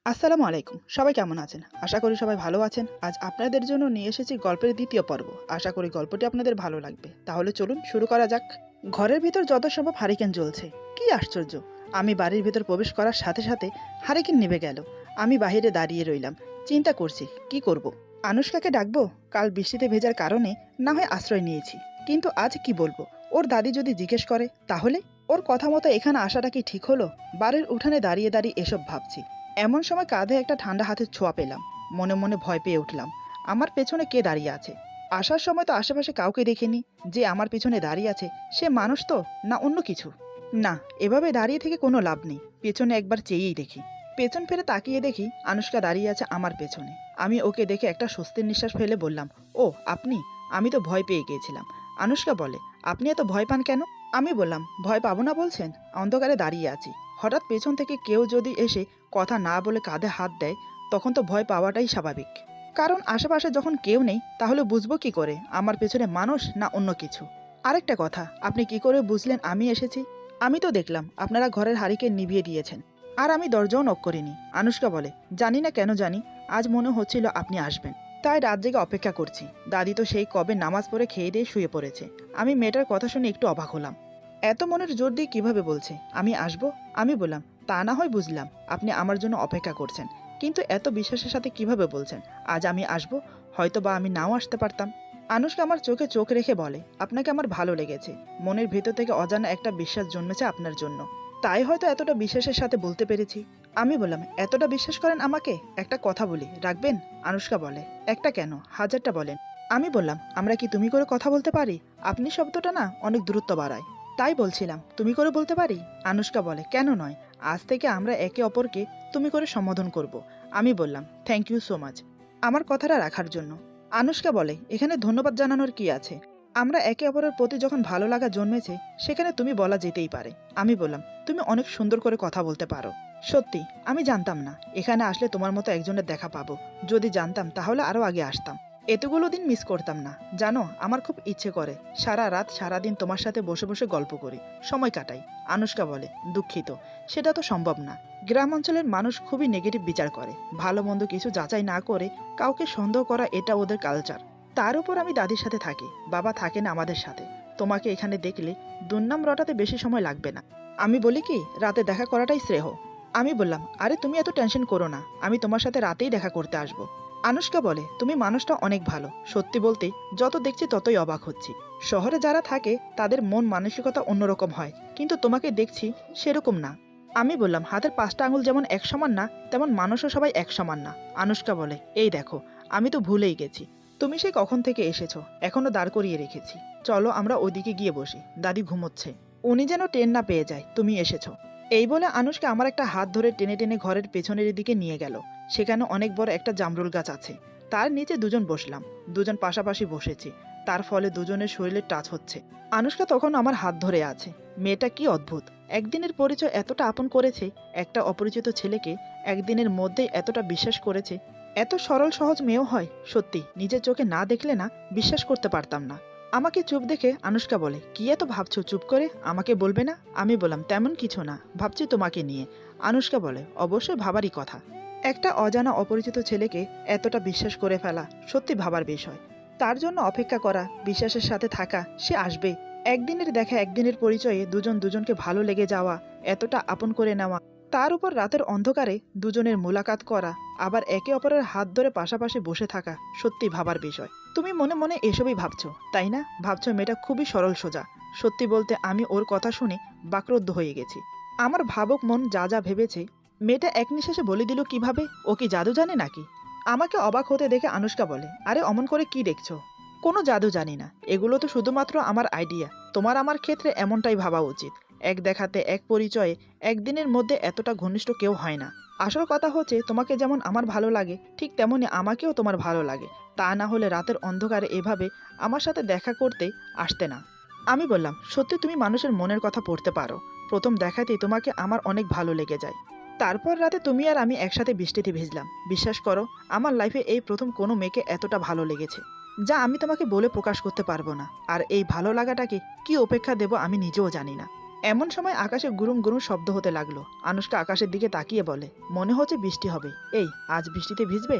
আসসালামু আলাইকুম। সবাই কেমন আছেন? আশা করি সবাই ভালো আছেন। আজ আপনাদের জন্য নিয়ে এসেছি গল্পের দ্বিতীয় পর্ব। আশা করি গল্পটি আপনাদের ভালো লাগবে। তাহলে চলুন শুরু করা যাক। ঘরের ভিতর যত সম্ভব হারিকেন জ্বলছে। কি আশ্চর্য! আমি বাড়ির ভিতর প্রবেশ করার সাথে সাথে হারিকেন নিভে গেল। আমি বাহিরে দাঁড়িয়ে রইলাম। চিন্তা করছি কি করব। আনুশকাকে ডাকবো? কাল বৃষ্টিতে ভেজার কারণে না হয় আশ্রয় নিয়েছি। কিন্তু আজ কি বলবো? ওর দাদি যদি জিজ্ঞেস করে তাহলে? ওর কথা মতো এখানে আসাটা কি ঠিক হলো? বাড়ির উঠানে দাঁড়িয়ে দাঁড়িয়ে এসব ভাবছি। এমন সময় কাঁধে একটা ঠান্ডা হাতের ছোঁয়া পেলাম। মনে মনে ভয় পেয়ে উঠলাম। আমার পেছনে কে দাঁড়িয়ে আছে? আসার সময় তো আশেপাশে কাউকে দেখিনি। যে আমার পিছনে দাঁড়িয়ে আছে সে মানুষ তো, না অন্য কিছু? না, এভাবে দাঁড়িয়ে থেকে কোনো লাভ নেই। পেছনে একবার চেয়েই দেখি। পেছন ফিরে তাকিয়ে দেখি আনুশকা দাঁড়িয়ে আছে আমার পেছনে। আমি ওকে দেখে একটা স্বস্তির নিঃশ্বাস ফেলে বললাম, ও আপনি? আমি তো ভয় পেয়ে গিয়েছিলাম। আনুশকা বলে, আপনি এত ভয় পান কেন? আমি বললাম, ভয় পাবো না বলছেন? অন্ধকারে দাঁড়িয়ে আছি। হঠাৎ পেছন থেকে কেউ যদি এসে কথা না বলে কাঁধে হাত দেয়, তখন তো ভয় পাওয়াটাই স্বাভাবিক। কারণ আশেপাশে যখন কেউ নেই, তাহলে বুঝবো কি করে আমার পেছনে মানুষ না অন্য কিছু? আরেকটা কথা, আপনি কি করে বুঝলেন আমি এসেছি? আমি তো দেখলাম আপনারা ঘরের হাঁড়িকে নিভিয়ে দিয়েছেন। আর আমি দরজাও নক করিনি। আনুশকা বলে, জানি না কেন জানি আজ মনে হচ্ছিল আপনি আসবেন। তাই রাত জেগে অপেক্ষা করছি। দাদি তো সেই কবে নামাজ পড়ে খেয়ে দিয়ে শুয়ে পড়েছে। আমি মেয়েটার কথা শুনে একটু অবাক হলাম। এত মনের জোর দিয়ে কিভাবে বলছে আমি আসবো? আমি বললাম, তা না হয় বুঝলাম আপনি আমার জন্য অপেক্ষা করছেন, কিন্তু এত বিশ্বাসের সাথে কিভাবে বলছেন আজ আমি আসবো? হয়তো বা আমি নাও আসতে পারতাম। আনুশকা আমার চোখে চোখ রেখে বলে, আপনাকে আমার ভালো লেগেছে। মনের ভেতর থেকে অজানা একটা বিশ্বাস জন্মেছে আপনার জন্য। তাই হয়তো এতটা বিশ্বাসের সাথে বলতে পেরেছি। আমি বললাম, এতটা বিশ্বাস করেন আমাকে? একটা কথা বলি, রাখবেন? আনুশকা বলে, একটা কেন, হাজারটা বলেন। আমি বললাম, আমরা কি তুমি করে কথা বলতে পারি? আপনি শব্দটা না অনেক দূরত্ব বাড়ায়। তাই বলছিলাম, তুমি করে বলতে পারি? আনুশকা বলে, কেন নয়? আজ থেকে আমরা একে অপরকে তুমি করে সম্বোধন করব। আমি বললাম, থ্যাংক ইউ সো মাচ আমার কথাটা রাখার জন্য। আনুশকা বলে, এখানে ধন্যবাদ জানানোর কি আছে? আমরা একে অপরের প্রতি যখন ভালো লাগা জন্মেছে, সেখানে তুমি বলা যেতেই পারে। আমি বললাম, তুমি অনেক সুন্দর করে কথা বলতে পারো। সত্যি আমি জানতাম না এখানে আসলে তোমার মতো একজনের দেখা পাবো। যদি জানতাম তাহলে আরো আগে আসতাম। এতগুলো দিন মিস করতাম না। জানো, আমার খুব ইচ্ছে করে সারা রাত সারাদিন তোমার সাথে বসে বসে গল্প করি, সময় কাটাই। আনুশকা বলে, দুঃখিত, সেটা তো সম্ভব না। গ্রাম অঞ্চলের মানুষ খুবই নেগেটিভ বিচার করে। ভালো মন্দ কিছু যাচাই না করে কাউকে সন্দেহ করা এটা ওদের কালচার। তার উপর আমি দাদির সাথে থাকি, বাবা থাকে না আমাদের সাথে। তোমাকে এখানে দেখলে দুর্নাম রটাতে বেশি সময় লাগবে না। আমি বলি কি, রাতে দেখা করাটাই শ্রেয়। আমি বললাম, আরে তুমি এত টেনশন করো না, আমি তোমার সাথে রাতেই দেখা করতে আসবো। আনুশকা বলে, তুমি মানুষটা অনেক ভালো। সত্যি বলতে যত দেখছি ততই অবাক হচ্ছি। শহরে যারা থাকে তাদের মন মানসিকতা অন্যরকম হয়, কিন্তু তোমাকে দেখছি সেরকম না। আমি বললাম, হাতের 5টা আঙুল যেমন এক সমান না, তেমন মানুষও সবাই এক সমান না। আনুশকা বলে, এই দেখো, আমি তো ভুলেই গেছি। তুমি সেই কখন থেকে এসেছো, এখনো দাঁড় করিয়ে রেখেছি। চলো আমরা ওইদিকে গিয়ে বসি, দাদি ঘুমোচ্ছে। উনি যেন ট্রেন না পেয়ে যায় তুমি এসেছো। এই বলে আনুশকা আমার একটা হাত ধরে টেনে টেনে ঘরের পেছনের দিকে নিয়ে গেল। সেখানে অনেক বড় একটা জামরুল গাছ আছে। তার নিচে দুজন বসলাম। দুজন পাশাপাশি বসেছি। তার ফলে দুজনের শরীরে টাচ হচ্ছে। আনুশকা তখন আমার হাত ধরে আছে। মেয়েটা কি অদ্ভুত! একদিনের পরিচয় এতটা আপন করেছে। একটা অপরিচিত ছেলেকে একদিনের মধ্যেই এতটা বিশ্বাস করেছে। এত সরল সহজ মেয়েও হয়? সত্যি নিজের চোখে না দেখলে না বিশ্বাস করতে পারতাম না। আমাকে চুপ দেখে আনুশকা বলে, কি এত ভাবছো চুপ করে, আমাকে বলবে না? আমি বললাম, তেমন কিছু না, ভাবছি তোমাকে নিয়ে। আনুশকা বলে, অবশ্যই ভাবারই কথা। একটা অজানা অপরিচিত ছেলেকে এতটা বিশ্বাস করে ফেলা সত্যি ভাবার বিষয়। তার জন্য অপেক্ষা করা, বিশ্বাসের সাথে থাকা, সে আসবে। একদিনের দেখা, একদিনের পরিচয়ে দুজন দুজনকে ভালো লেগে যাওয়া, এতটা আপন করে নেওয়া, তার উপর রাতের অন্ধকারে দুজনের মোলাকাত করা, আবার একে অপরের হাত ধরে পাশাপাশি বসে থাকা, সত্যি ভাবার বিষয়। তুমি মনে মনে এসবই ভাবছো, তাই না? ভাবছো মেয়েটা খুবই সরল সোজা। সত্যি বলতে আমি ওর কথা শুনে বাকরুদ্ধ হয়ে গেছি। আমার ভাবুক মন যা যা ভেবেছে, মেয়েটা এক নিঃশ্বাসে বলে দিল কিভাবে? ও কি জাদু জানে নাকি? আমাকে অবাক হতে দেখে আনুশকা বলে, আরে অমন করে কি দেখছো? কোনো জাদু জানি না, এগুলো তো শুধুমাত্র আমার আইডিয়া। তোমার আমার ক্ষেত্রে এমনটাই ভাবা উচিত। এক দেখাতে, এক পরিচয়ে, একদিনের মধ্যে এতটা ঘনিষ্ঠ কেউ হয় না। আসল কথা হচ্ছে, তোমাকে যেমন আমার ভালো লাগে, ঠিক তেমনি আমাকেও তোমার ভালো লাগে। তা না হলে রাতের অন্ধকারে এভাবে আমার সাথে দেখা করতে আসতে না। আমি বললাম, সত্যি তুমি মানুষের মনের কথা পড়তে পারো। প্রথম দেখাতেই তোমাকে আমার অনেক ভালো লেগে যায়। তারপর রাতে তুমি আর আমি একসাথে বৃষ্টিতে ভিজলাম। বিশ্বাস করো, আমার লাইফে এই প্রথম কোনো মেয়েকে এতটা ভালো লেগেছে, যা আমি তোমাকে বলে প্রকাশ করতে পারবো না। আর এই ভালো লাগাটাকে কি অপেক্ষা দেব আমি নিজেও জানি না। এমন সময় আকাশে গুরুম গুরুম শব্দ হতে লাগলো। আনুশকা আকাশের দিকে তাকিয়ে বলে, মনে হচ্ছে বৃষ্টি হবে। এই, আজ বৃষ্টিতে ভিজবে?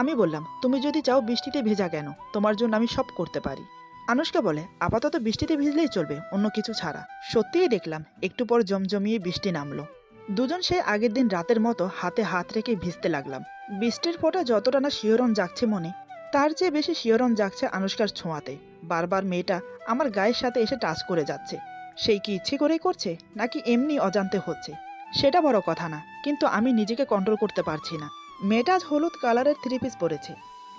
আমি বললাম, তুমি যদি চাও বৃষ্টিতে ভেজা কেন, তোমার জন্য আমি সব করতে পারি। আনুশকা বলে, আপাতত বৃষ্টিতে ভিজলেই চলবে, অন্য কিছু ছাড়া। সত্যিই দেখলাম একটু পর জমজমিয়ে বৃষ্টি নামলো। দুজন সেই আগের দিন রাতের মতো হাতে হাত রেখে ভিজতে লাগলাম। বৃষ্টির ফোঁটা যতটা না শিহরণ জাগছে মনে, তার চেয়ে বেশি শিহরণ জাগছে আনুশকার ছোঁয়াতে। বারবার মেয়েটা আমার গায়ের সাথে এসে টাচ করে যাচ্ছে। সেই কি ইচ্ছে করেই করছে, নাকি এমনি অজান্তে হচ্ছে, সেটা বড় কথা না, কিন্তু আমি নিজেকে কন্ট্রোল করতে পারছি না। মেয়েটা আজ হলুদ কালারের 3 পিস পরেছে।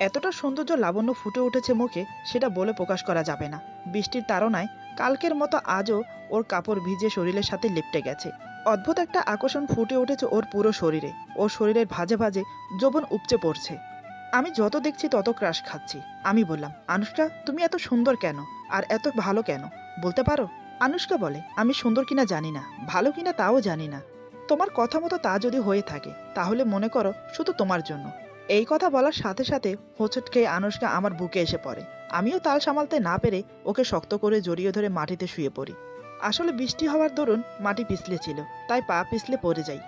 এতটা সৌন্দর্য লাবণ্য ফুটে উঠেছে মুখে, সেটা বলে প্রকাশ করা যাবে না। বৃষ্টির তাড়নায় কালকের মতো আজও ওর কাপড় ভিজে শরীরের সাথে লিপটে গেছে। অদ্ভুত একটা আকর্ষণ ফুটে উঠেছে ওর পুরো শরীরে। ওর শরীরের ভাঁজে ভাঁজে যৌবন উপচে পড়ছে। আমি যত দেখছি তত ক্রাশ খাচ্ছি। আমি বললাম, আনুশকা, তুমি এত সুন্দর কেন, আর এত ভালো কেন, বলতে পারো? আনুশকা বলে, আমি সুন্দর কিনা জানি না, ভালো কিনা তাও জানি না। তোমার কথা মতো তা যদি হয়ে থাকে, তাহলে মনে করো শুধু তোমার জন্য। এই কথা বলার সাথে সাথে হোঁচট খেয়ে আনুশকা আমার বুকে এসে পড়ে। আমিও তাল সামালতে না পেরে ওকে শক্ত করে জড়িয়ে ধরে মাটিতে শুয়ে পড়ি। আসলে বৃষ্টি হওয়ার দরুন মাটি পিছলে ছিল, তাই পা পিছলে পড়ে যাই।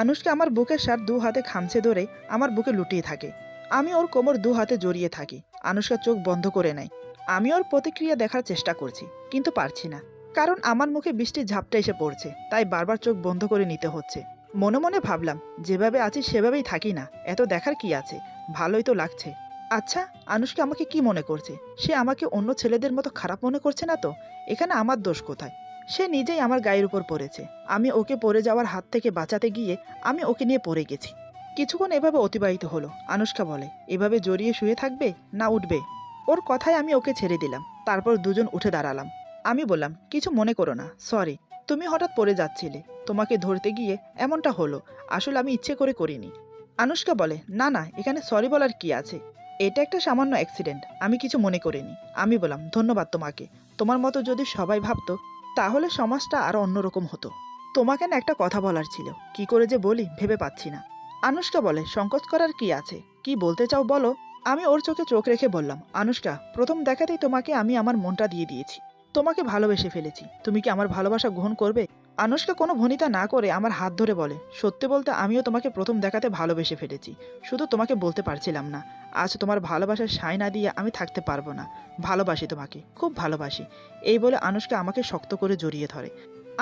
আনুশকা আমার বুকের সার 2 হাতে খামচে ধরে আমার বুকে লুটিয়ে থাকে। আমি ওর কোমর 2 হাতে জড়িয়ে থাকি। আনুশকা চোখ বন্ধ করে নেয়। আমি ওর প্রতিক্রিয়া দেখার চেষ্টা করছি, কিন্তু পারছি না। কারণ আমার মুখে বৃষ্টির ঝাপটা এসে পড়ছে, তাই বারবার চোখ বন্ধ করে নিতে হচ্ছে। মনে মনে ভাবলাম, যেভাবে আছি সেভাবেই থাকি না, এত দেখার কি আছে, ভালোই তো লাগছে। আচ্ছা, আনুশকা আমাকে কি মনে করছে? সে আমাকে অন্য ছেলেদের মতো খারাপ মনে করছে না তো? এখানে আমার দোষ কোথায়? সে নিজেই আমার গায়ের উপর পড়েছে। আমি ওকে পড়ে যাওয়ার হাত থেকে বাঁচাতে গিয়ে আমি ওকে নিয়ে পড়ে গেছি। কিছুক্ষণ এভাবে অতিবাহিত হলো। আনুশকা বলে, এভাবে জড়িয়ে শুয়ে থাকবে না উঠবে? ওর কথায় আমি ওকে ছেড়ে দিলাম। তারপর দুজন উঠে দাঁড়ালাম। আমি বললাম, কিছু মনে করো না, সরি। তুমি হঠাৎ পড়ে যাচ্ছিলে, তোমাকে ধরতে গিয়ে এমনটা হলো। আসলে আমি ইচ্ছে করে করিনি। আনুশকা বলে, না না, এখানে সরি বলার কি আছে? এটা একটা সামান্য অ্যাক্সিডেন্ট, আমি কিছু মনে করিনি। আমি বললাম, ধন্যবাদ তোমাকে। তোমার মতো যদি সবাই ভাবতো, তাহলে সমাজটা আরো অন্যরকম হতো। তোমাকে না একটা কথা বলার ছিল, কি করে যে বলি ভেবে পাচ্ছি না। আনুশকা বলে, সংকোচ করার কি আছে, কি বলতে চাও বলো। আমি ওর চোখে চোখ রেখে বললাম, আনুশকা, প্রথম দেখাতেই তোমাকে আমি আমার মনটা দিয়ে দিয়েছি। তোমাকে ভালোবেসে ফেলেছি। তুমি কি আমার ভালোবাসা গ্রহণ করবে? আনুশকা কোনো ভনিতা না করে আমার হাত ধরে বলে, সত্যি বলতে আমিও তোমাকে প্রথম দেখাতে ভালোবেসে ফেলেছি, শুধু তোমাকে বলতে পারছিলাম না। আজ তোমার ভালোবাসার সায় না দিয়ে আমি থাকতে পারবো না। ভালোবাসি তোমাকে, খুব ভালোবাসি। এই বলে আনুশকা আমাকে শক্ত করে জড়িয়ে ধরে।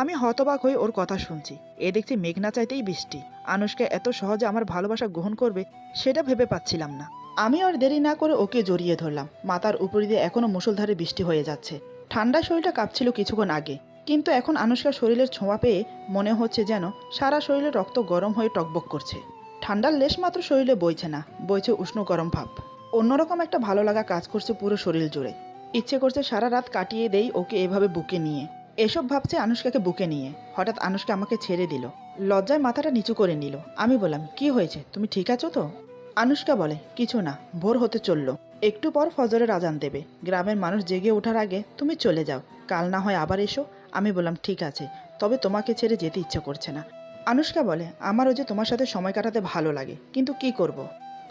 আমি হতবাক হয়ে ওর কথা শুনছি। এ দেখছি মেঘ না চাইতেই বৃষ্টি। আনুশকা এত সহজে আমার ভালোবাসা গ্রহণ করবে, সেটা ভেবে পাচ্ছিলাম না। আমি আর দেরি না করে ওকে জড়িয়ে ধরলাম। মাথার উপর দিয়ে এখনো মুষলধারে বৃষ্টি হয়ে যাচ্ছে। ঠান্ডা শরীরটা কাঁপছিল কিছুক্ষণ আগে, কিন্তু এখন আনুশকার শরীরের ছোঁয়া পেয়ে মনে হচ্ছে যেন সারা শরীরে রক্ত গরম হয়ে টকবক করছে। ঠান্ডার লেশ মাত্র শরীরে বইছে না, বইছে উষ্ণ গরম ভাব। অন্যরকম একটা ভালো লাগা কাজ করছে পুরো শরীর জুড়ে। ইচ্ছে করছে সারা রাত কাটিয়ে দেই ওকে এভাবে বুকে নিয়ে। এসব ভাবছে আনুশকাকে বুকে নিয়ে। হঠাৎ আনুশকা আমাকে ছেড়ে দিল। লজ্জায় মাথাটা নিচু করে নিল। আমি বললাম, কি হয়েছে, তুমি ঠিক আছো তো? আনুশকা বলে, কিছু না, ভোর হতে চলল। একটু পর ফজরের আজান দেবে। গ্রামের মানুষ জেগে ওঠার আগে তুমি চলে যাও, কাল না হয় আবার এসো। আমি বললাম, ঠিক আছে, তবে তোমাকে ছেড়ে যেতে ইচ্ছে করছে না। আনুশকা বলে, আমারও যে তোমার সাথে সময় কাটাতে ভালো লাগে, কিন্তু কি করব।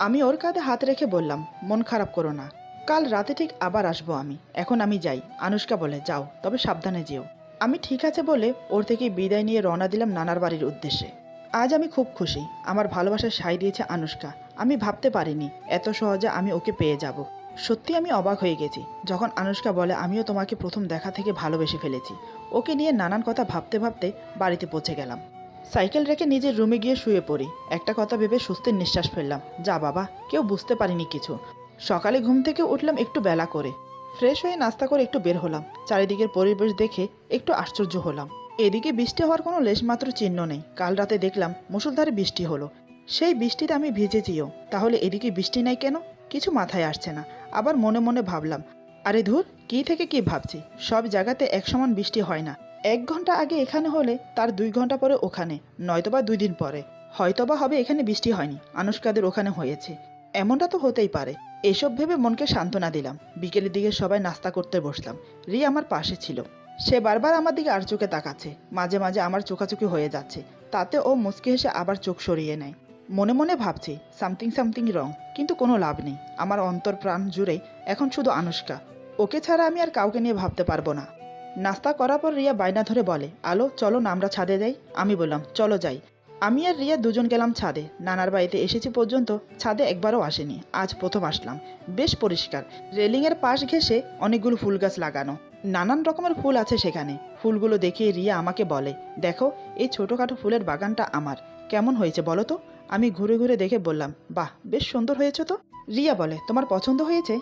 আমি ওর কাঁধে হাত রেখে বললাম, মন খারাপ করো না, কাল রাতে ঠিক আবার আসবো আমি। এখন আমি যাই। আনুশকা বলে, যাও, তবে সাবধানে যেও। আমি ঠিক আছে বলে ওর থেকে বিদায় নিয়ে রওনা দিলাম নানার বাড়ির উদ্দেশ্যে। আজ আমি খুব খুশি। আমার ভালোবাসার সায় দিয়েছে আনুশকা। আমি ভাবতে পারিনি এত সহজে আমি ওকে পেয়ে যাব। সত্যি আমি অবাক হয়ে গেছি যখন আনুশকা বলে, আমিও তোমাকে প্রথম দেখা থেকে ভালোবেসে ফেলেছি। ওকে নিয়ে নানান কথা ভাবতে ভাবতে বাড়িতে পৌঁছে গেলাম। সাইকেল রেখে নিজের রুমে গিয়ে শুয়ে পড়ি। একটা কথা ভেবে স্বস্তির নিঃশ্বাস ফেললাম, যা বাবা, কেউ বুঝতে পারিনি কিছু। সকালে ঘুম থেকে উঠলাম একটু বেলা করে। ফ্রেশ হয়ে নাস্তা করে একটু বের হলাম। চারিদিকের পরিবেশ দেখে একটু আশ্চর্য হলাম। এদিকে বৃষ্টি হওয়ার কোনো লেশমাত্র চিহ্ন নেই। কাল রাতে দেখলাম মুষলধারে বৃষ্টি হলো। সেই বৃষ্টিতে আমি ভিজেছিও, তাহলে এদিকে বৃষ্টি নাই কেন? কিছু মাথায় আসছে না। আবার মনে মনে ভাবলাম, আরে ধুর, কি থেকে কি ভাবছি। সব জায়গাতে এক সমান বৃষ্টি হয় না। 1 ঘন্টা আগে এখানে হলে তার 2 ঘন্টা পরে ওখানে, নয়তোবা 2 দিন পরে। হয়তোবা হবে এখানে বৃষ্টি হয়নি, আনুশকাদের ওখানে হয়েছে। এমনটা তো হতেই পারে। এসব ভেবে মনকে সান্ত্বনা দিলাম। বিকেলের দিকে সবাই নাস্তা করতে বসলাম। রি আমার পাশে ছিল। সে বারবার আমার দিকে আর চোখে তাকাচ্ছে। মাঝে মাঝে আমার চোখাচোখি হয়ে যাচ্ছে। তাতে ও মুচকি হেসে আবার চোখ সরিয়ে নেয়। মনে মনে ভাবছি, সামথিং সামথিং রং, কিন্তু কোনো লাভ নেই। আমার অন্তর প্রাণ জুড়ে এখন শুধু আনুশকা। ওকে ছাড়া আমি আর কাউকে নিয়ে ভাবতে পারবো না। নাস্তা করার পর রিয়া বায়না ধরে বলে, আলো চলো না আমরা ছাদে যাই। আমি বললাম চলো যাই। আমি আর রিয়া দুজন গেলাম ছাদে। নানার বাড়িতে এসেছি পর্যন্ত ছাদে একবারও আসেনি, আজ প্রথম আসলাম। বেশ পরিষ্কার, রেলিংয়ের পাশ ঘেঁষে অনেকগুলো ফুল গাছ লাগানো, নানান রকমের ফুল আছে সেখানে। ফুলগুলো দেখে রিয়া আমাকে বলে, দেখো এই ছোটোখাটো ফুলের বাগানটা আমার, কেমন হয়েছে বলো তো? আমি ঘুরে ঘুরে দেখে বললাম, বাহ বেশ সুন্দর হয়েছে তো। রিয়া বলে, তোমার পছন্দ হয়েছে?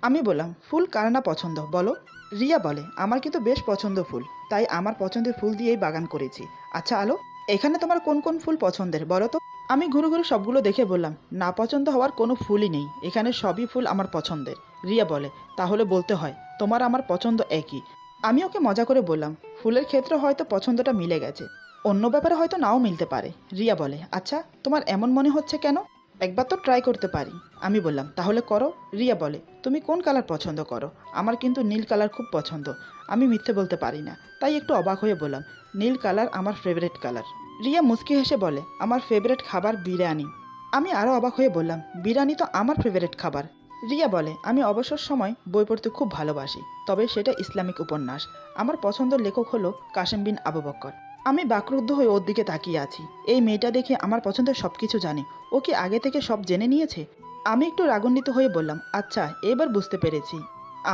আমি বললাম, ফুল কার না পছন্দ বলো? রিয়া বলে, আমার কিন্তু বেশ পছন্দ ফুল, তাই আমার পছন্দের ফুল দিয়েই বাগান করেছি। আচ্ছা আলো, এখানে তোমার কোন কোন ফুল পছন্দের বলো তো? আমি ঘুরে ঘুরে সবগুলো দেখে বললাম, না পছন্দ হওয়ার কোনো ফুলই নেই, এখানে সবই ফুল আমার পছন্দের। রিয়া বলে, তাহলে বলতে হয় তোমার আমার পছন্দ একই। আমি ওকে মজা করে বললাম, ফুলের ক্ষেত্রে হয়তো পছন্দটা মিলে গেছে, অন্য ব্যাপারে হয়তো নাও মিলতে পারে। রিয়া বলে, আচ্ছা তোমার এমন মনে হচ্ছে কেন? একবার তো ট্রাই করতে পারি। আমি বললাম, তাহলে করো। রিয়া বলে, তুমি কোন কালার পছন্দ করো? আমার কিন্তু নীল কালার খুব পছন্দ। আমি মিথ্যে বলতে পারি না, তাই একটু অবাক হয়ে বললাম, নীল কালার আমার ফেভারিট কালার। রিয়া মুচকি হেসে বলে, আমার ফেভারিট খাবার বিরিয়ানি। আমি আরও অবাক হয়ে বললাম, বিরিয়ানি তো আমার ফেভারিট খাবার। রিয়া বলে, আমি অবসর সময় বই পড়তে খুব ভালোবাসি, তবে সেটা ইসলামিক উপন্যাস। আমার পছন্দের লেখক হলো কাসেম বিন আবু বক্কর। আমি বাকরুদ্ধ হয়ে ওর দিকে তাকিয়ে আছি। এই মেয়েটা দেখে আমার পছন্দের সব কিছু জানে, ও কি আগে থেকে সব জেনে নিয়েছে? আমি একটু রাগান্বিত হয়ে বললাম, আচ্ছা এবার বুঝতে পেরেছি,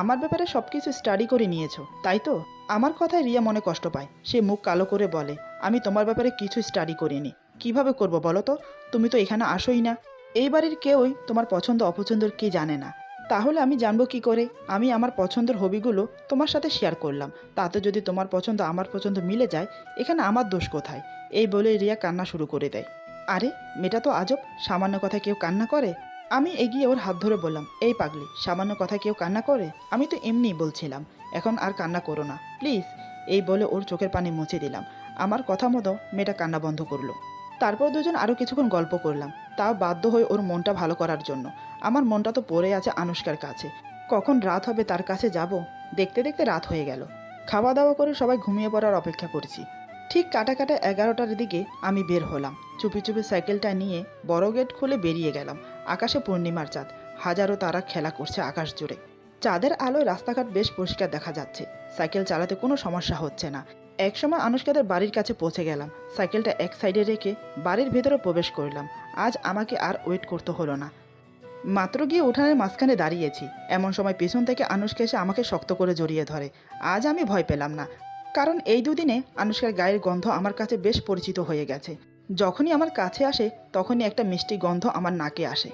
আমার ব্যাপারে সব কিছু স্টাডি করে নিয়েছো তাই তো? আমার কথায় রিয়া মনে কষ্ট পায়, সে মুখ কালো করে বলে, আমি তোমার ব্যাপারে কিছু স্টাডি করিনি। কিভাবে করব বলো তো? তুমি তো এখানে আসোই না, এই বাড়ির কেউই তোমার পছন্দ অপছন্দের কি জানে না, তাহলে আমি জানবো কি করে? আমি আমার পছন্দের হবিগুলো তোমার সাথে শেয়ার করলাম, তাতে যদি তোমার পছন্দ আমার পছন্দ মিলে যায়, এখানে আমার দোষ কোথায়? এই বলে রিয়া কান্না শুরু করে দেয়। আরে মেয়েটা তো আজব, সামান্য কথায় কেউ কান্না করে? আমি এগিয়ে ওর হাত ধরে বললাম, এই পাগলি, সামান্য কথায় কেউ কান্না করে? আমি তো এমনিই বলছিলাম, এখন আর কান্না করো না প্লিজ। এই বলে ওর চোখের পানি মুছে দিলাম। আমার কথা মতো মেয়েটা কান্না বন্ধ করলো। তারপর দুজন আরও কিছুক্ষণ গল্প করলাম, তাও বাধ্য হয়ে ওর মনটা ভালো করার জন্য। আমার মনটা তো পড়ে আছে আনুষ্কার কাছে, কখন রাত হবে তার কাছে যাব। দেখতে দেখতে রাত হয়ে গেল। খাওয়া দাওয়া করে সবাই ঘুমিয়ে পড়ার অপেক্ষা করছি। ঠিক কাটা কাটা 11টার দিকে আমি বের হলাম। চুপি চুপি সাইকেলটা নিয়ে বড় গেট খুলে বেরিয়ে গেলাম। আকাশে পূর্ণিমার চাঁদ, হাজারো তারা খেলা করছে আকাশ জুড়ে। চাঁদের আলোয় রাস্তাঘাট বেশ পরিষ্কার দেখা যাচ্ছে, সাইকেল চালাতে কোনো সমস্যা হচ্ছে না। একসময় আনুষ্কাদের বাড়ির কাছে পৌঁছে গেলাম। সাইকেলটা এক সাইডে রেখে বাড়ির ভেতরে প্রবেশ করলাম। আজ আমাকে আর ওয়েট করতে হলো না। মাত্র গিয়ে উঠানের মাঝখানে দাঁড়িয়েছি, এমন সময় পেছন থেকে আনুষ্কা এসে আমাকে শক্ত করে জড়িয়ে ধরে। আজ আমি ভয় পেলাম না, কারণ এই দুদিনে আনুষ্কার গায়ের গন্ধ আমার কাছে বেশ পরিচিত হয়ে গেছে। যখনই আমার কাছে আসে তখনই একটা মিষ্টি গন্ধ আমার নাকে আসে।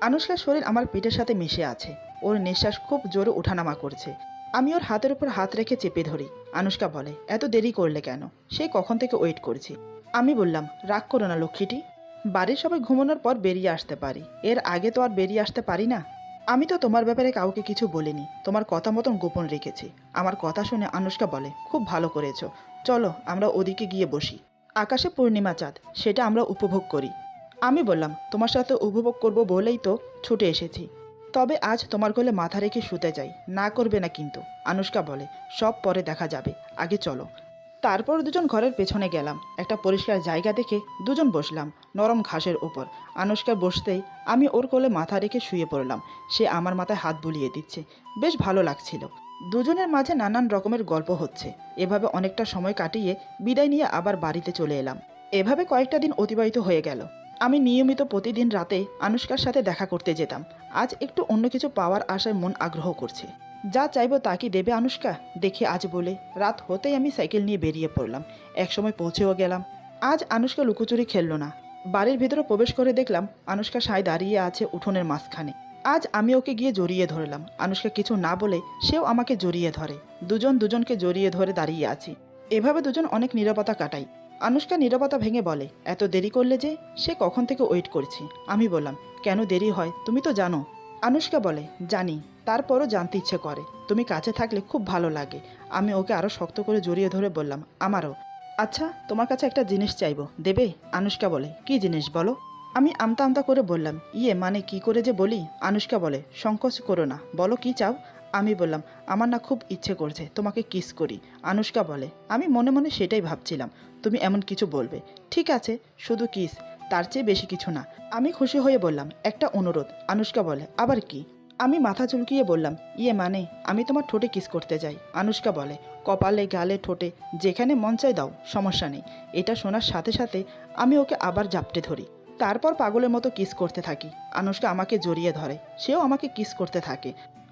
আনুষ্কার শরীর আমার পেটের সাথে মিশে আছে, ওর নিঃশ্বাস খুব জোরে ওঠানামা করছে। আমি ওর হাতের উপর হাত রেখে চেপে ধরি। আনুষ্কা বলে, এত দেরি করলে কেন? সেই কখন থেকে ওয়েট করছি। আমি বললাম, রাগ করো না লক্ষ্মীটি, বাড়ির সবাই ঘুমানোর পর বেরিয়ে আসতে পারি, এর আগে তো আর বেরিয়ে আসতে পারি না। আমি তো তোমার ব্যাপারে কাউকে কিছু বলিনি, তোমার কথা মতন গোপন রেখেছি। আমার কথা শুনে আনুষ্কা বলে, খুব ভালো করেছো, চলো আমরা ওদিকে গিয়ে বসি। আকাশে পূর্ণিমা চাঁদ, সেটা আমরা উপভোগ করি। আমি বললাম, তোমার সাথে উপভোগ করব বলেই তো ছুটে এসেছি, তবে আজ তোমার কোলে মাথা রেখে শুতে যাই, না করবে না কিন্তু। আনুষ্কা বলে, সব পরে দেখা যাবে, আগে চলো। তারপর দুজন ঘরের পেছনে গেলাম। একটা পরিষ্কার জায়গা দেখে দুজন বসলাম নরম ঘাসের উপর। আনুষ্কা বসতেই আমি ওর কোলে মাথা রেখে শুয়ে পড়লাম। সে আমার মাথায় হাত বুলিয়ে দিচ্ছে, বেশ ভালো লাগছিল। দুজনের মাঝে নানান রকমের গল্প হচ্ছে। এভাবে অনেকটা সময় কাটিয়ে বিদায় নিয়ে আবার বাড়িতে চলে এলাম। এভাবে কয়েকটা দিন অতিবাহিত হয়ে গেল। আমি নিয়মিত প্রতিদিন রাতে আনুষ্কার সাথে দেখা করতে যেতাম। আজ একটু অন্য কিছু পাওয়ার আশায় মন আগ্রহ করছে। যা চাইবো তা কি দেবে আনুষ্কা, দেখি আজ বলে। রাত হতেই আমি সাইকেল নিয়ে বেরিয়ে পড়লাম। একসময় পৌঁছেও গেলাম। আজ আনুষ্কা লুকোচুরি খেললো না। বাড়ির ভিতরে প্রবেশ করে দেখলাম আনুষ্কা সায় দাঁড়িয়ে আছে উঠোনের মাঝখানে। আজ আমি ওকে গিয়ে জড়িয়ে ধরলাম। আনুষ্কা কিছু না বলে সেও আমাকে জড়িয়ে ধরে। দুজন দুজনকে জড়িয়ে ধরে দাঁড়িয়ে আছি। এভাবে দুজন অনেক নীরবতা কাটাই। আনুষ্কা নীরবতা ভেঙে বলে, এত দেরি করলে যে? সে কখন থেকে ওয়েট করছি। আমি বললাম, কেন দেরি হয় তুমি তো জানো। আনুষ্কা বলে, জানি, তারপরও জানতে ইচ্ছে করে। তুমি কাছে থাকলে খুব ভালো লাগে। আমি ওকে আরও শক্ত করে জড়িয়ে ধরে বললাম, আমারও। আচ্ছা তোমার কাছে একটা জিনিস চাইবো, দেবে? আনুষ্কা বলে, কি জিনিস বলো? আমি আমতা আমতা করে বললাম, ইয়ে মানে কি করে যে বলি। আনুষ্কা বলে, সংকোচ করো না, বলো কি চাও। আমি বললাম, আমার না খুব ইচ্ছে করছে তোমাকে কিস করি। আনুষ্কা বলে, আমি মনে মনে সেটাই ভাবছিলাম তুমি এমন কিছু বলবে। ঠিক আছে, শুধু কিস, তার চেয়ে বেশি কিছু না। আমি খুশি হয়ে বললাম, একটা অনুরোধ। আনুষ্কা বলে, আবার কি? আমি মাথা চুলকিয়ে বললাম, ইয়ে মানে আমি তোমার ঠোঁটে কিস করতে চাই। আনুষ্কা বলে, কপালে, গালে, ঠোঁটে, যেখানে মন চায় দাও, সমস্যা নেই। এটা শোনার সাথে সাথে আমি ওকে আবার জাপটে ধরি। তারপর পাগলের মতো কিস করতে থাকি। আনুশকা আমাকে জড়িয়ে ধরে, সেও আমাকে কিস করতে থাকে।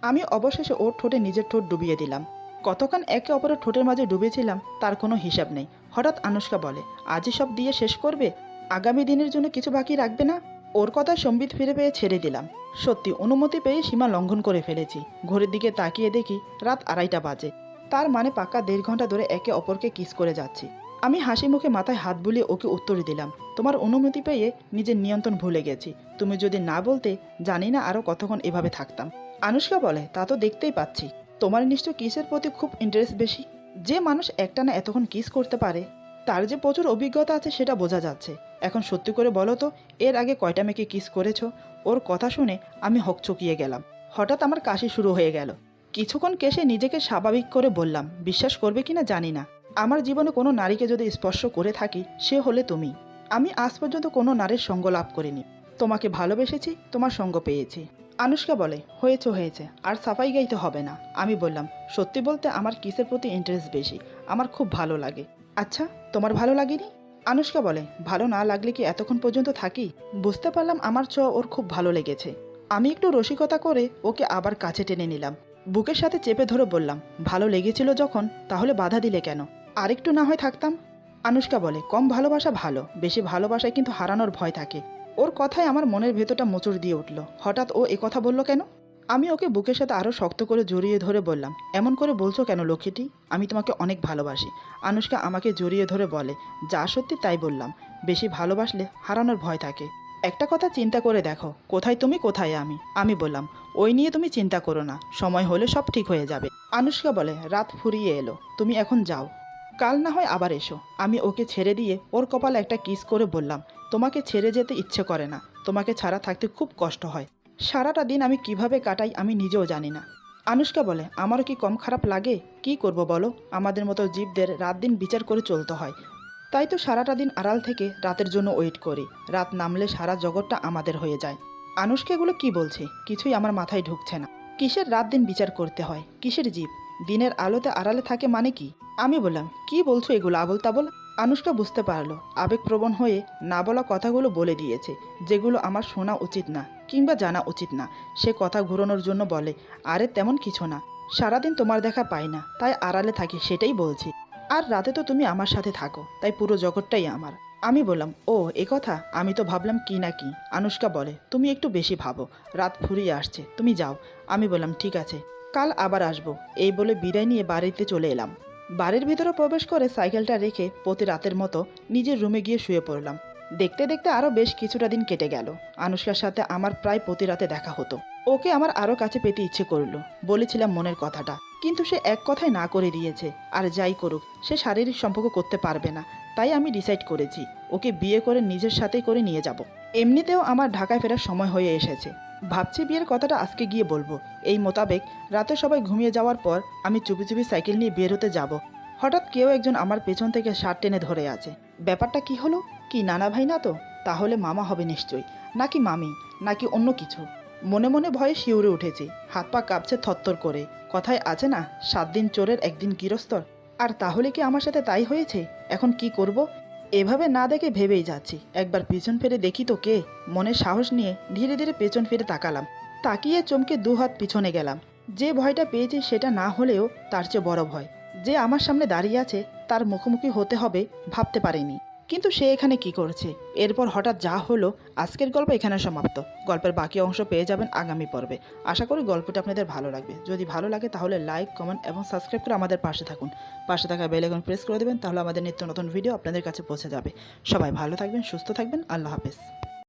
আমি অবশেষে ওর ঠোঁটে নিজের ঠোঁট ডুবিয়ে দিলাম। কতক্ষণ একে অপরের ঠোঁটের মাঝে ডুবেছিলাম তার কোনো হিসাব নেই। হঠাৎ আনুশকা বলে, আজই সব দিয়ে শেষ করবে? আগামী দিনের জন্য কিছু বাকি রাখবে না? ওর কথায় সম্বিত ফিরে পেয়ে ছেড়ে দিলাম। সত্যি অনুমতি পেয়ে সীমা লঙ্ঘন করে ফেলেছি। ঘড়ির দিকে তাকিয়ে দেখি রাত 2:30 বাজে। তার মানে পাক্কা 1.5 ঘন্টা ধরে একে অপরকে কিস করে যাচ্ছি। আমি হাসি মুখে মাথায় হাত বুলিয়ে ওকে উত্তর দিলাম, তোমার অনুমতি পেয়ে নিজের নিয়ন্ত্রণ ভুলে গেছি। তুমি যদি না বলতে জানি না আরও কতক্ষণ এভাবে থাকতাম। আনুশকা বলে, তা তো দেখতেই পাচ্ছি। তোমার নিশ্চয় কিসের প্রতি খুব ইন্টারেস্ট বেশি। যে মানুষ একটানা এতক্ষণ কিস করতে পারে তার যে প্রচুর অভিজ্ঞতা আছে সেটা বোঝা যাচ্ছে। এখন সত্যি করে বলো তো, এর আগে কয়টা মেয়েকে কিস করেছো? ওর কথা শুনে আমি হকচকিয়ে গেলাম। হঠাৎ আমার কাশি শুরু হয়ে গেল। কিছুক্ষণ কেসে নিজেকে স্বাভাবিক করে বললাম, বিশ্বাস করবে কিনা জানি না, আমার জীবনে কোনো নারীকে যদি স্পর্শ করে থাকি সে হলে তুমি। আমি আজ পর্যন্ত কোনো নারীর সঙ্গ লাভ করিনি। তোমাকে ভালোবেসেছি, তোমার সঙ্গ পেয়েছি। আনুশকা বলে, হয়েছে, আর সাফাই গাইতে হবে না। আমি বললাম, সত্যি বলতে আমার কিসের প্রতি ইন্টারেস্ট বেশি। আমার খুব ভালো লাগে। আচ্ছা, তোমার ভালো লাগেনি? আনুশকা বলে, ভালো না লাগলে কি এতক্ষণ পর্যন্ত থাকি? বুঝতে পারলাম আমার ছোঁয়া ওর খুব ভালো লেগেছে। আমি একটু রসিকতা করে ওকে আবার কাছে টেনে নিলাম। বুকের সাথে চেপে ধরে বললাম, ভালো লেগেছিল যখন তাহলে বাধা দিলে কেন? আরেকটু না হয় থাকতাম। আনুশকা বলে, কম ভালোবাসা ভালো, বেশি ভালোবাসায় কিন্তু হারানোর ভয় থাকে। ওর কথায় আমার মনের ভেতরটা মোচড় দিয়ে উঠল। হঠাৎ ও কথা বলল কেন? আমি ওকে বুকের সাথে আরও শক্ত করে জড়িয়ে ধরে বললাম, এমন করে বলছো কেন লক্ষ্মীটি? আমি তোমাকে অনেক ভালোবাসি। আনুশকা আমাকে জড়িয়ে ধরে বলে, যা সত্যি তাই বললাম। বেশি ভালোবাসলে হারানোর ভয় থাকে। একটা কথা চিন্তা করে দেখো, কোথায় তুমি কোথায় আমি। আমি বললাম, ওই নিয়ে তুমি চিন্তা করো না, সময় হলে সব ঠিক হয়ে যাবে। আনুশকা বলে, রাত ফুরিয়ে এলো, তুমি এখন যাও, কাল না হয় আবার এসো। আমি ওকে ছেড়ে দিয়ে ওর কপালে একটা কিস করে বললাম, তোমাকে ছেড়ে যেতে ইচ্ছে করে না, তোমাকে ছাড়া থাকতে খুব কষ্ট হয়। সারাটা দিন আমি কিভাবে কাটাই আমি নিজেও জানি না। আনুশকা বলে, আমারও কি কম খারাপ লাগে? কি করব বলো, আমাদের মতো জীবদের রাত দিন বিচার করে চলতে হয়। তাই তো সারাটা দিন আড়াল থেকে রাতের জন্য ওয়েট করি। রাত নামলে সারা জগৎটা আমাদের হয়ে যায়। আনুশকা এগুলো কি বলছে কিছুই আমার মাথায় ঢুকছে না। কিসের রাত দিন বিচার করতে হয়? কিসের জীব দিনের আলোতে আড়ালে থাকে মানে কি? আমি বললাম, কি বলছো এগুলো আবোল তাবোল? আনুশকা বুঝতে পারলো, আবেগপ্রবণ হয়ে না বলা কথাগুলো বলে দিয়েছে, যেগুলো আমার শোনা উচিত না কিংবা জানা উচিত না। সে কথা ঘুরানোর জন্য বলে, আরে তেমন কিছু না, সারাদিন তোমার দেখা পাই না তাই আড়ালে থাকি, সেটাই বলছি। আর রাতে তো তুমি আমার সাথে থাকো, তাই পুরো জগৎটাই আমার। আমি বললাম, ও এ কথা, আমি তো ভাবলাম কি না কি। আনুশকা বলে, তুমি একটু বেশি ভাবো, রাত ফুরিয়ে আসছে, তুমি যাও। আমি বললাম, ঠিক আছে, কাল আবার আসবো। এই বলে বিদায় নিয়ে বাড়িতে চলে এলাম। বাড়ির ভিতরে প্রবেশ করে সাইকেলটা রেখে প্রতি রাতের মতো নিজের রুমে গিয়ে শুয়ে পড়লাম। দেখতে দেখতে আরও বেশ কিছুটা দিন কেটে গেল। আনুশকার সাথে আমার প্রায় প্রতি রাতে দেখা হতো। ওকে আমার আরও কাছে পেতে ইচ্ছে করলো। বলেছিলাম মনের কথাটা, কিন্তু সে এক কথায় না করে দিয়েছে। আর যাই করুক, সে শারীরিক সম্পর্ক করতে পারবে না। তাই আমি ডিসাইড করেছি ওকে বিয়ে করে নিজের সাথেই করে নিয়ে যাব। এমনিতেও আমার ঢাকায় ফেরার সময় হয়ে এসেছে। ভাবছি বিয়ের কথাটা আজকে গিয়ে বলবো। এই মোতাবেক রাতে সবাই ঘুমিয়ে যাওয়ার পর আমি চুপি চুপি সাইকেল নিয়ে বের হতে যাব। হঠাৎ কেউ একজন আমার পেছন থেকে শার্ট টেনে ধরে আছে। ব্যাপারটা কি হলো? কি নানা ভাই না তো? তাহলে মামা হবে নিশ্চয়ই, নাকি মামি, নাকি অন্য কিছু। মনে মনে ভয়ে শিউরে উঠেছি, হাত পা কাঁপছে থরথর করে। কথায় আছে না, 7 দিন চোরের 1 দিন গৃহস্থর। আর তাহলে কি আমার সাথে তাই হয়েছে? এখন কি করব? এভাবে না দেখে ভেবেই যাচ্ছি, একবার পেছন ফিরে দেখি তো কে। মনে সাহস নিয়ে ধীরে ধীরে পেছন ফিরে তাকালাম। তাকিয়ে চমকে 2 হাত পিছনে গেলাম। যে ভয়টা পেয়েছি সেটা না হলেও তার চেয়ে বড় ভয়। যে আমার সামনে দাঁড়িয়ে আছে তার মুখোমুখি হতে হবে ভাবতে পারিনি। কিন্তু সে এখানে কি করছে? এরপর হঠাৎ যা হলো, আজকের গল্প এখানে সমাপ্ত। গল্পের বাকি অংশ পেয়ে যাবেন আগামী পর্বে। আশা করি গল্পটা আপনাদের ভালো লাগবে। যদি ভালো লাগে তাহলে লাইক, কমেন্ট এবং সাবস্ক্রাইব করে আমাদের পাশে থাকুন। পাশে থাকা বেল আইকন প্রেস করে দেবেন, তাহলে আমাদের নিত্য নতুন ভিডিও আপনাদের কাছে পৌঁছে যাবে। সবাই ভালো থাকবেন, সুস্থ থাকবেন। আল্লাহ হাফেজ।